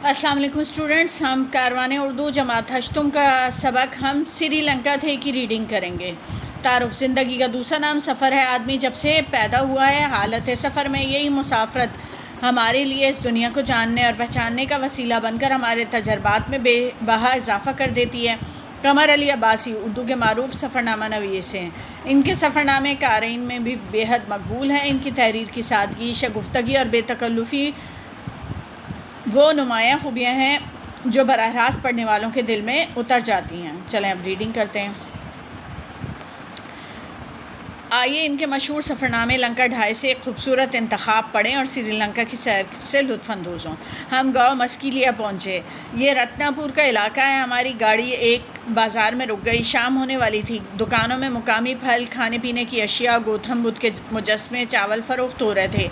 अस्सलाम वालेकुम स्टूडेंट्स, हम कारवान उर्दू जमात हश्तुम का सबक हम श्रीलंका थे की रीडिंग करेंगे। तारुफ ज़िंदगी का दूसरा नाम सफ़र है। आदमी जब से पैदा हुआ है हालत सफ़र में यही मुसाफरत हमारे लिए इस दुनिया को जानने और पहचानने का वसीला बनकर हमारे तजर्बात में बेबहा इजाफ़ा कर देती है। कमर अली अब्बासी उर्दू के मारूफ सफ़रनामा नवीस हैं। इनके सफ़रनामे क़ारीन में भी बेहद मकबूल हैं। इनकी तहरीर की सादगी, शगुफ्तगी और बेतकल्लुफ़ी वो नुमायाँ खूबियाँ हैं जो बराह रास्त पढ़ने वालों के दिल में उतर जाती हैं। चलें अब रीडिंग करते हैं। आइए इनके मशहूर सफ़रनामे लंका ढाई से एक खूबसूरत इंतखाब पढ़ें और श्रीलंका की सैर से लुत्फ़अंदोज़ हों। हम गाँव मस्किलिया पहुँचे। ये रत्नापुर का इलाका है। हमारी गाड़ी एक बाज़ार में रुक गई। शाम होने वाली थी। दुकानों में मुकामी फल, खाने पीने की अशिया, गौतम बुद्ध के मुजस्मे, चावल फ़रोख्त हो रहे थे।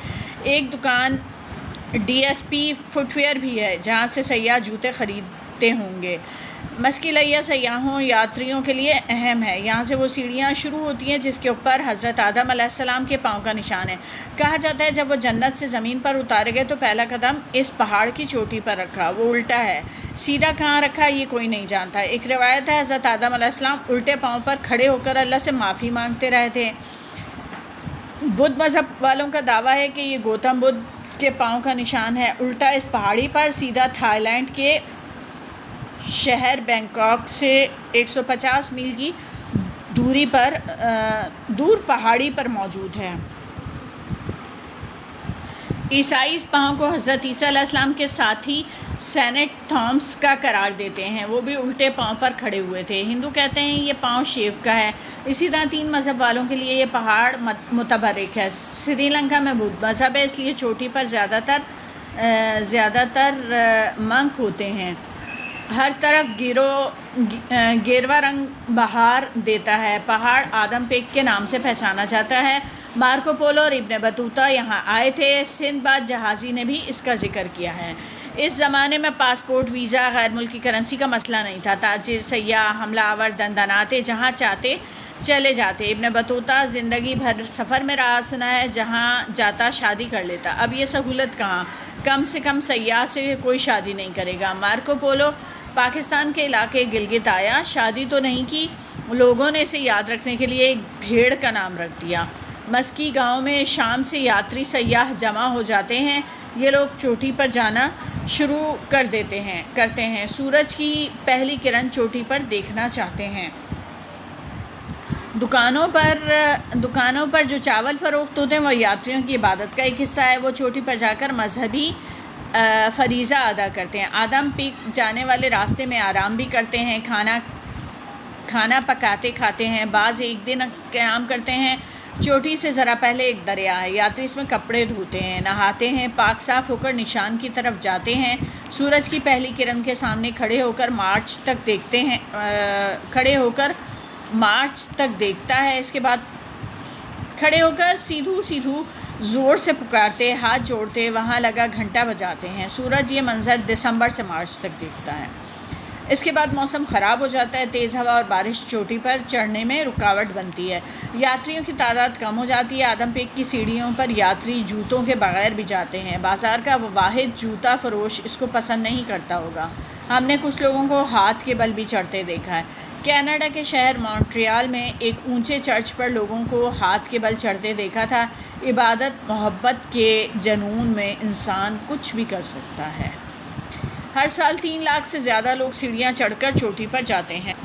एक दुकान DSP फुटवेयर भी है जहाँ से सयाह जूते ख़रीदते होंगे। मस्किलिया सयाहों यात्रियों के लिए अहम है। यहाँ से वो सीढ़ियाँ शुरू होती हैं जिसके ऊपर हज़रत आदम अलैहिस्सलाम के पाँव का निशान है। कहा जाता है जब वो जन्नत से ज़मीन पर उतारे गए तो पहला कदम इस पहाड़ की चोटी पर रखा। वो उल्टा है, सीधा कहाँ रखा ये कोई नहीं जानता। एक रिवायत है हज़रत आदम अलैहिस्सलाम उल्टे पाँव पर खड़े होकर अल्लाह से माफ़ी मांगते रहे थे। बुद्ध मज़हब वालों का दावा है कि ये गौतम बुद्ध के पाँव का निशान है। उल्टा इस पहाड़ी पर, सीधा थाईलैंड के शहर बैंकॉक से 150 मील की दूरी पर दूर पहाड़ी पर मौजूद है। ईसाई इस पाँव को हज़रत ईसा अलैहिस्सलाम के साथी सेनेट थॉम्स का करार देते हैं। वो भी उल्टे पाँव पर खड़े हुए थे। हिंदू कहते हैं ये पाँव शिव का है। इसी तरह तीन मज़हब वालों के लिए ये पहाड़ मुतबरक है। श्रीलंका में बुद्ध मज़हब है, इसलिए चोटी पर ज़्यादातर मंक होते हैं। हर तरफ गेरवा रंग बहार देता है। पहाड़ आदम पेक के नाम से पहचाना जाता है। मार्को पोलो और इब्न बतूता यहाँ आए थे। सिंदबाद जहाज़ी ने भी इसका जिक्र किया है। इस ज़माने में पासपोर्ट, वीज़ा, गैर मुल्की करेंसी का मसला नहीं था। ताजिर, सयाह, हमलावर दंदनाते जहाँ चाहते चले जाते। इब्न बतूता ज़िंदगी भर सफ़र में रहा, सुना है जहाँ जाता शादी कर लेता। अब ये सहूलत कहाँ, कम से कम सयाह से कोई शादी नहीं करेगा। मार्को पोलो पाकिस्तान के इलाके गिलगित आया। शादी तो नहीं की, लोगों ने इसे याद रखने के लिए एक भेड़ का नाम रख दिया। मस्की गांव में शाम से यात्री सयाह जमा हो जाते हैं। ये लोग चोटी पर जाना शुरू करते हैं। सूरज की पहली किरण चोटी पर देखना चाहते हैं। दुकानों पर जो चावल फ़रोख्त होते हैं वो यात्रियों की इबादत का एक हिस्सा है। वो चोटी पर जाकर मजहबी फरीज़ा अदा करते हैं। आदम पीक जाने वाले रास्ते में आराम भी करते हैं। खाना पकाते खाते हैं। बाज़ एक दिन क़याम करते हैं। चोटी से ज़रा पहले एक दरिया है। यात्री इसमें कपड़े धोते हैं, नहाते हैं, पाक साफ़ होकर निशान की तरफ जाते हैं। सूरज की पहली किरण के सामने खड़े होकर मार्च तक देखता है। इसके बाद खड़े होकर सीधू ज़ोर से पुकारते, हाथ जोड़ते, वहाँ लगा घंटा बजाते हैं। सूरज ये मंज़र दिसंबर से मार्च तक देखता है। इसके बाद मौसम ख़राब हो जाता है। तेज़ हवा और बारिश चोटी पर चढ़ने में रुकावट बनती है। यात्रियों की तादाद कम हो जाती है। आदम पेक की सीढ़ियों पर यात्री जूतों के बगैर भी जाते हैं। बाज़ार का वाहिद जूता फरोश इसको पसंद नहीं करता होगा। हमने कुछ लोगों को हाथ के बल भी चढ़ते देखा है। कनाडा के शहर मॉन्ट्रियल में एक ऊंचे चर्च पर लोगों को हाथ के बल चढ़ते देखा था। इबादत मोहब्बत के जनून में इंसान कुछ भी कर सकता है। हर साल 3 लाख से ज़्यादा लोग सीढ़ियाँ चढ़कर चोटी पर जाते हैं।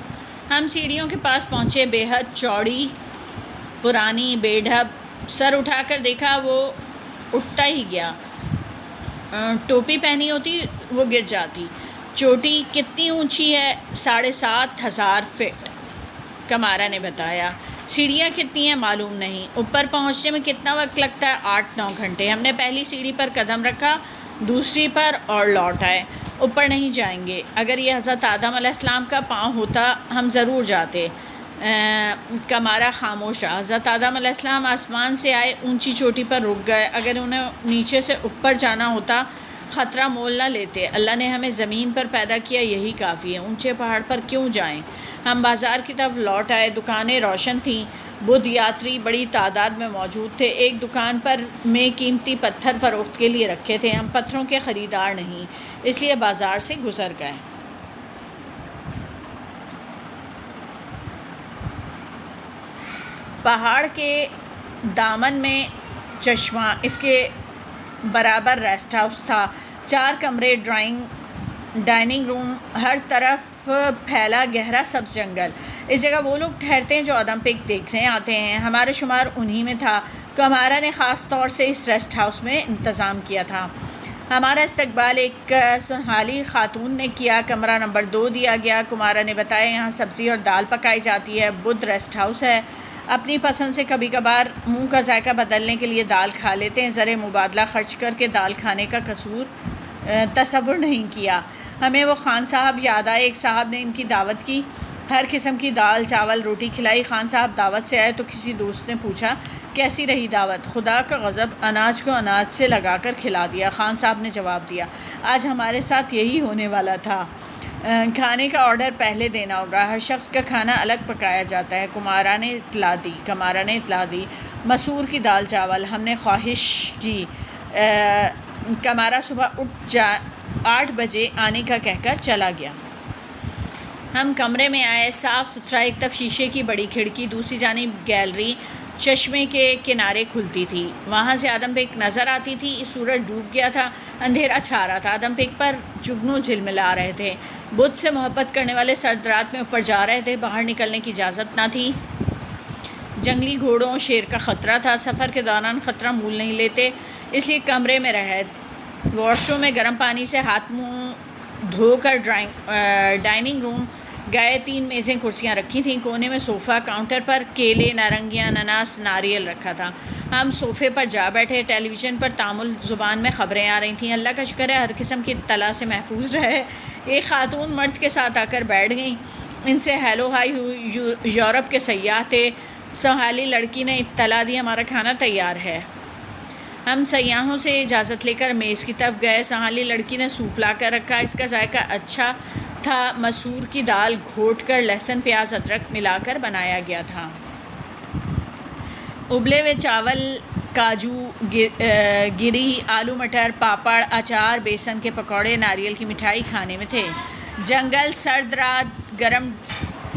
हम सीढ़ियों के पास पहुँचे। बेहद चौड़ी, पुरानी, बेढब। सर उठाकर देखा, वो उठता ही गया। टोपी पहनी होती वो गिर जाती। चोटी कितनी ऊंची है? 7,500 फीट, कमारा ने बताया। सीढ़ियाँ कितनी हैं मालूम नहीं। ऊपर पहुँचने में कितना वक्त लगता है? 8-9 घंटे। हमने पहली सीढ़ी पर कदम रखा, दूसरी पर और लौट आए। ऊपर नहीं जाएंगे। अगर ये हज़रत आदम अलैहिस्सलाम का पाँव होता हम ज़रूर जाते। कमारा खामोश रहा। हज़रत आदम अलैहिस्सलाम आसमान से आए, ऊंची चोटी पर रुक गए। अगर उन्हें नीचे से ऊपर जाना होता ख़तरा मोल ना लेते। अल्लाह ने हमें ज़मीन पर पैदा किया, यही काफ़ी है। ऊंचे पहाड़ पर क्यों जाएं? हम बाज़ार की तरफ लौट आए। दुकानें रोशन थीं। بدھ یاتری بڑی تعداد میں موجود تھے۔ ایک دکان پر میں قیمتی پتھر فروخت کے لیے رکھے تھے۔ ہم پتھروں کے خریدار نہیں، اس لیے بازار سے گزر گئے۔ پہاڑ کے دامن میں چشمہ، اس کے برابر ریسٹ ہاؤس تھا، 4 کمرے، ڈائننگ روم، ہر طرف پھیلا گہرا سبز جنگل۔ اس جگہ وہ لوگ ٹھہرتے ہیں جو اولمپک دیکھنے آتے ہیں۔ ہمارا شمار انہی میں تھا۔ کمارا نے خاص طور سے اس ریسٹ ہاؤس میں انتظام کیا تھا۔ ہمارا استقبال ایک سنہالی خاتون نے کیا۔ کمرہ نمبر 2 دیا گیا۔ کمارا نے بتایا یہاں سبزی اور دال پکائی جاتی ہے۔ بدھ ریسٹ ہاؤس ہے۔ اپنی پسند سے کبھی کبھار منہ کا ذائقہ بدلنے کے لیے دال کھا لیتے ہیں۔ زر مبادلہ خرچ کر کے دال کھانے کا تصور نہیں کیا۔ ہمیں وہ خان صاحب یاد آئے۔ ایک صاحب نے ان کی دعوت کی، ہر قسم کی دال چاول روٹی کھلائی۔ خان صاحب دعوت سے آئے تو کسی دوست نے پوچھا کیسی رہی دعوت؟ خدا کا غضب، اناج کو اناج سے لگا کر کھلا دیا۔ خان صاحب نے جواب دیا آج ہمارے ساتھ یہی ہونے والا تھا۔ کھانے کا آرڈر پہلے دینا ہوگا، ہر شخص کا کھانا الگ پکایا جاتا ہے۔ کمارا نے اطلاع دی مسور کی دال چاول۔ ہم نے خواہش کی۔ کمارا صبح اٹھ 8 بجے آنے کا کہہ کر چلا گیا۔ ہم کمرے میں آئے، صاف ستھرا، ایک طرف شیشے کی بڑی کھڑکی، دوسری جانب گیلری چشمے کے کنارے کھلتی تھی، وہاں سے آدم بیگ نظر آتی تھی۔ سورج ڈوب گیا تھا، اندھیرا چھا رہا تھا، آدم بیگ پر جگنو جھلملا رہے تھے۔ بدھ سے محبت کرنے والے سرد رات میں اوپر جا رہے تھے، باہر نکلنے کی اجازت نہ تھی۔ جنگلی گھوڑوں، شیر کا خطرہ تھا، سفر کے دوران خطرہ مول نہیں لیتے، اس لیے کمرے میں رہے۔ واش روم میں گرم پانی سے ہاتھ منہ دھو کر ڈائننگ روم گئے۔ 3 میزیں کرسیاں رکھی تھیں، کونے میں صوفہ، کاؤنٹر پر کیلے، نارنگیاں، انناس، ناریل رکھا تھا۔ ہم صوفے پر جا بیٹھے۔ ٹیلی ویژن پر تامل زبان میں خبریں آ رہی تھیں۔ اللہ کا شکر ہے ہر قسم کی اطلاع سے محفوظ رہے۔ ایک خاتون مرد کے ساتھ آ کر بیٹھ گئیں، ان سے ہیلو ہائی ہوئی۔ یورپ کے سیاح تھے۔ سنہالی لڑکی نے اطلاع دی ہمارا کھانا تیار ہے۔ ہم سیاحوں سے اجازت لے کر میز کی طرف گئے۔ سنہالی لڑکی نے سوپ لا کر رکھا، اس کا ذائقہ اچھا تھا، مسور کی دال گھوٹ کر لہسن پیاز ادرک ملا کر بنایا گیا تھا۔ ابلے ہوئے چاول، کاجو گری، آلو مٹر، پاپڑ، اچار، بیسن کے پکوڑے، ناریل کی مٹھائی کھانے میں تھے۔ جنگل، سرد رات، گرم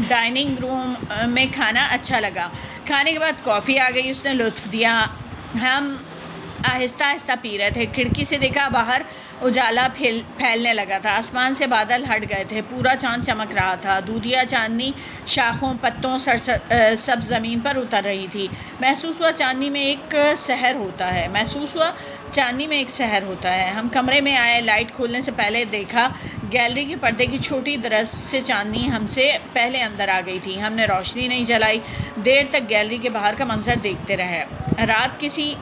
ڈائننگ روم میں کھانا اچھا لگا۔ کھانے کے بعد کافی آ گئی، اس نے لطف دیا۔ ہم آہستہ آہستہ پی رہے تھے۔ کھڑکی سے دیکھا باہر اجالا پھیلنے لگا تھا، آسمان سے بادل ہٹ گئے تھے، پورا چاند چمک رہا تھا، دودھیا چاندنی شاخوں، پتوں، سب زمین پر اتر رہی تھی۔ محسوس ہوا چاندنی میں ایک سحر ہوتا ہے۔ ہم کمرے میں آئے، لائٹ کھولنے سے پہلے دیکھا گیلری کے پردے کی چھوٹی درز سے چاندنی ہم سے پہلے اندر آ گئی تھی۔ ہم نے روشنی نہیں جلائی، دیر تک گیلری کے باہر کا منظر دیکھتے رہے۔ رات کسی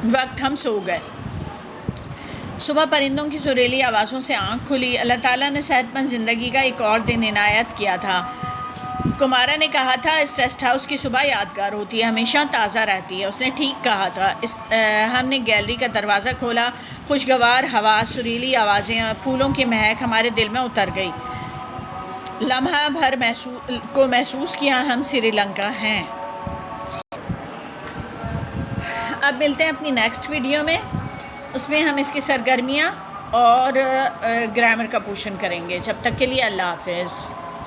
وقت ہم سو گئے۔ صبح پرندوں کی سریلی آوازوں سے آنکھ کھلی۔ اللہ تعالیٰ نے صحت مند زندگی کا ایک اور دن عنایت کیا تھا۔ کمارا نے کہا تھا اس ریسٹ ہاؤس کی صبح یادگار ہوتی ہے، ہمیشہ تازہ رہتی ہے۔ اس نے ٹھیک کہا تھا۔ ہم نے گیلری کا دروازہ کھولا، خوشگوار ہوا، سریلی آوازیں، پھولوں کی مہک ہمارے دل میں اتر گئی۔ لمحہ بھر کو محسوس کیا ہم سری لنکا ہیں۔ اب ملتے ہیں اپنی نیکسٹ ویڈیو میں، اس میں ہم اس کی سرگرمیاں اور گرامر کا پورشن کریں گے۔ جب تک کے لیے اللہ حافظ۔